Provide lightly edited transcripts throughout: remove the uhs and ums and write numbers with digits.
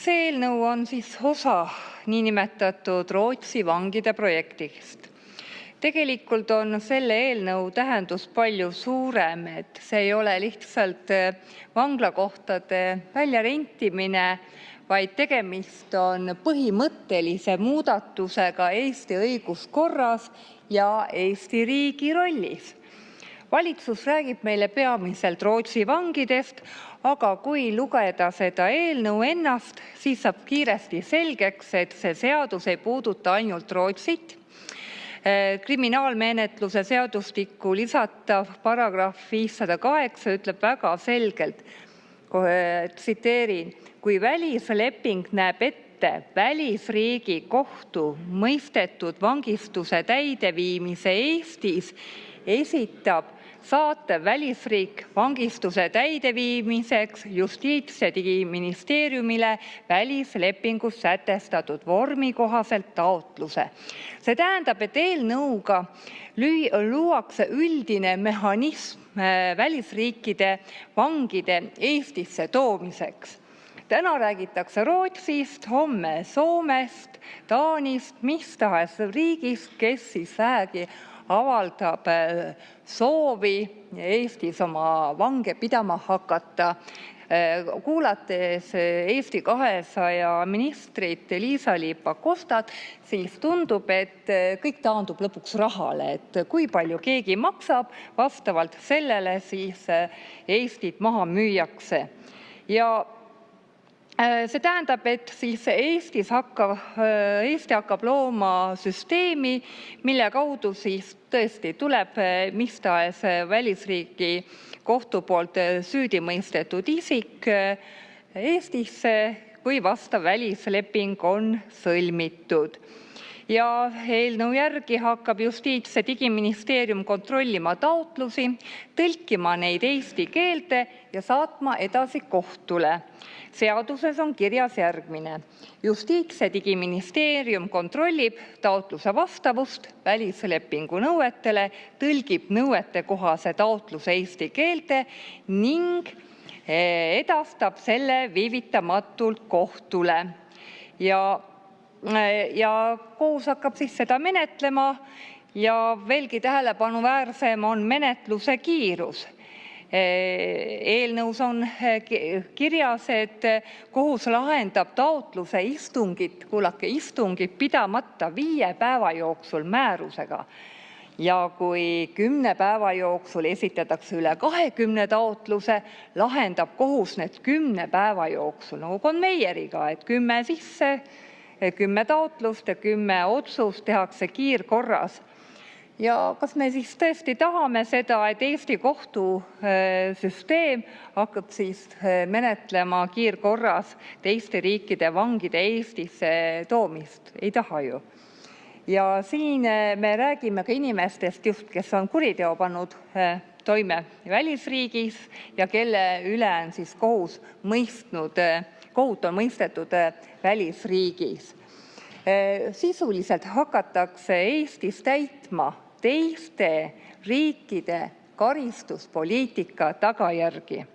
See eelnõu on osa niinimetatud Rootsi vangide projektist. Tegelikult on selle eelnõu tähendus palju suurem, et see ei ole lihtsalt vanglakohtade väljarentimine, vaid tegemist on põhimõttelise muudatusega Eesti õiguskorras ja Eesti riigi rollis. Valitsus räägib meile peamiselt Rootsi vangidest, aga kui lugeda seda eelnõu ennast, siis saab kiiresti selgeks, et see seadus ei puuduta ainult Rootsit. Kriminaalmenetluse seadustikku lisatav paragrahv 508 ütleb väga selgelt, tsiteerin, kui välisleping näeb ette välisriigi kohtu mõistetud vangistuse täideviimise Eestis, esitab saatev välisriik vangistuse täideviimiseks Justiits- ja Digiministeeriumile välislepingus sätestatud vormi kohaselt taotluse. See tähendab, et eelnõuga luuakse üldine mehhanism välisriikide vangide Eestisse toomiseks. Täna räägitakse Rootsist, homme Soomest, Taanist, mis tahes riigist, kes vähegi avaldab soovi Eestis oma vange pidama hakata. Kuulates Eesti 200 ministrit Liisa-Ly Pakostat, siis tundub, et kõik taandub lõpuks rahale, et kui palju keegi maksab, vastavalt sellele siis Eestit maha müüakse. Ja see tähendab, et Eesti hakkab looma süsteemi, mille kaudu tõesti tuleb mis tahes välisriigi kohtu poolt süüdi mõistetud isik Eestisse, kui vastav välisleping on sõlmitud. Ja eelnõu järgi hakkab Justiits- ja Digiministeerium kontrollima taotlusi, tõlkima neid eesti keelde ja saatma edasi kohtule. Seaduses on kirjas järgmine. Justiits- ja Digiministeerium kontrollib taotluse vastavust välislepingu nõuetele, tõlgib nõuetekohase taotluse eesti keelde ning edastab selle viivitamatult kohtule. Ja kohus hakkab seda menetlema ja veelgi tähelepanuväärsem on menetluse kiirus. Eelnõus on kirjas, et kohus lahendab taotluse istungit pidamata 5 päeva jooksul määrusega. Ja kui 10 päeva jooksul esitatakse üle 20 taotluse, lahendab kohus need 10 päeva jooksul, nagu konveieriga, et 10 sisse, 10 taotlust ja 10 otsust tehakse kiirkorras. Ja kas me tõesti tahame seda, et Eesti kohtusüsteem hakkab menetlema kiirkorras teiste riikide vangide Eestisse toomist? Ei taha ju. Ja siin me räägime ka inimestest, kes on kuriteo pannud toime välisriigis ja kelle üle on kohut on mõistetud välisriigis. Sisuliselt hakatakse Eestis täitma teiste riikide karistuspoliitika tagajärgi.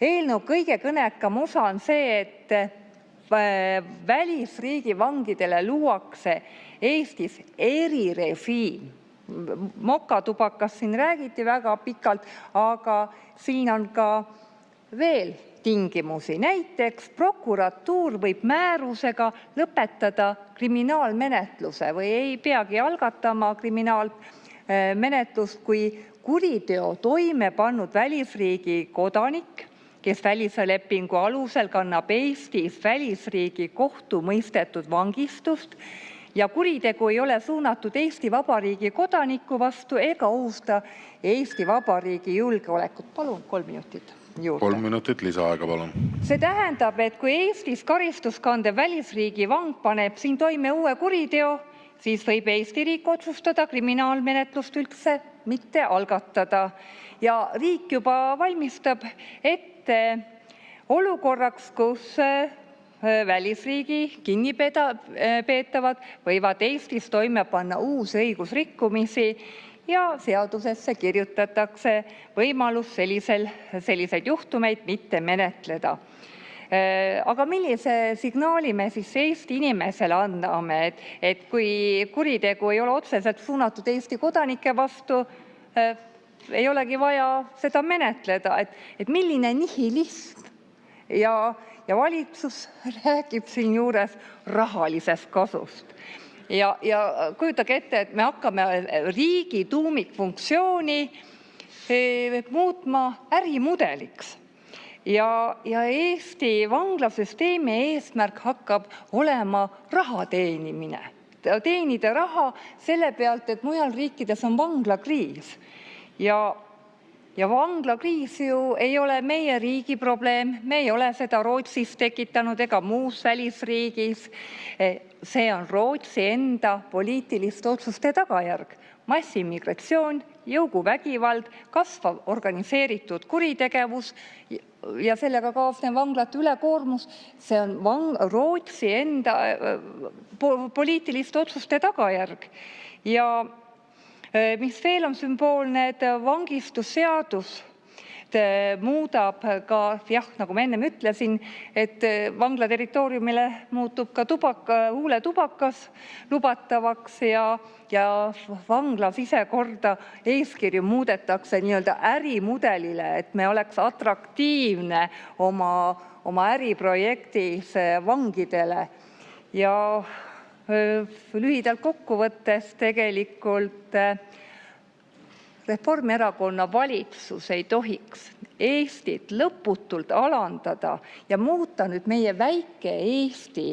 Eelnõu kõige kõnekam osa on see, et välisriigi vangidele luuakse Eestis erirežiim. Mokatubakast siin räägiti väga pikalt, aga siin on ka veel tingimusi. Näiteks prokuratuur võib määrusega lõpetada kriminaalmenetluse või ei peagi algatama kriminaalmenetlust, kui kuriteo toime pannud välisriigi kodanik, kes välislepingu alusel kannab Eestis välisriigi kohtu mõistetud vangistust ja kuritegu ei ole suunatud Eesti Vabariigi kodaniku vastu ega ohusta Eesti Vabariigi julgeolekut. Palun 3 minutit. 3 minutit lisaaega, palun. See tähendab, et kui Eestis karistuskandev välisriigi vang paneb siin toime uue kuriteo, siis võib Eesti riik otsustada kriminaalmenetlust üldse mitte algatada. Ja riik juba valmistab ette olukorraks, kus välisriigi kinnipeetavad võivad Eestis toime panna uusi õigusrikkumisi ja seadusesse kirjutatakse võimalus selliseid juhtumeid mitte menetleda. Aga millise signaali me siis Eesti inimesele anname, et kui kuritegu ei ole otseselt suunatud Eesti kodanike vastu, ei olegi vaja seda menetleda, et milline nihilism ja valitsus räägib siinjuures rahalisest kasust. Ja kujutage ette, et me hakkame riigi tuumikfunktsiooni muutma ärimudeliks ja Eesti vanglasüsteemi eesmärk hakkab olema raha teenimine. Teenida raha selle pealt, et mujal riikides on vanglakriis. Ja vanglakriis ju ei ole meie riigi probleem, me ei ole seda Rootsis tekitanud ega muus välisriigis. See on Rootsi enda poliitiliste otsuste tagajärg. Massiimmigratsioon, jõuguvägivald, kasvav organiseeritud kuritegevus ja sellega kaasnev vanglate ülekoormus, see on Rootsi enda poliitiliste otsuste tagajärg. Ja mis veel on sümboolne, et vangistusseadus muudab ka, jah, nagu ma ennem ütlesin, et vangla territooriumile muutub ka huuletubakas lubatavaks ja vangla sisekorda eeskirju muudetakse nii-öelda ärimudelile, et me oleks atraktiivne oma äriprojektis vangidele. Ja lühidalt kokku võttes tegelikult Reformierakonna valitsus ei tohiks Eestit lõputult alandada ja muuta nüüd meie väike Eesti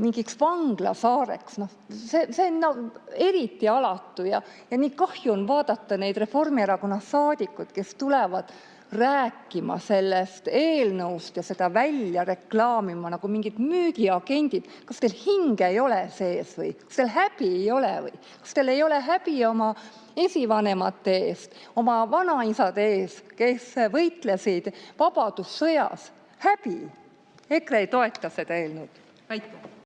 mingiks vanglasaareks. See on eriti alatu ja nii kahju on vaadata neid Reformierakonna saadikud, kes tulevad rääkima sellest eelnõust ja seda välja reklaamima nagu mingid müügiagendid. Kas teil hinge ei ole sees või? Kas teil häbi ei ole või? Kas teil ei ole häbi oma esivanemate eest, oma vanaisade ees, kes võitlesid vabadussõjas? Häbi! EKRE ei toeta seda eelnõud. Aitäh!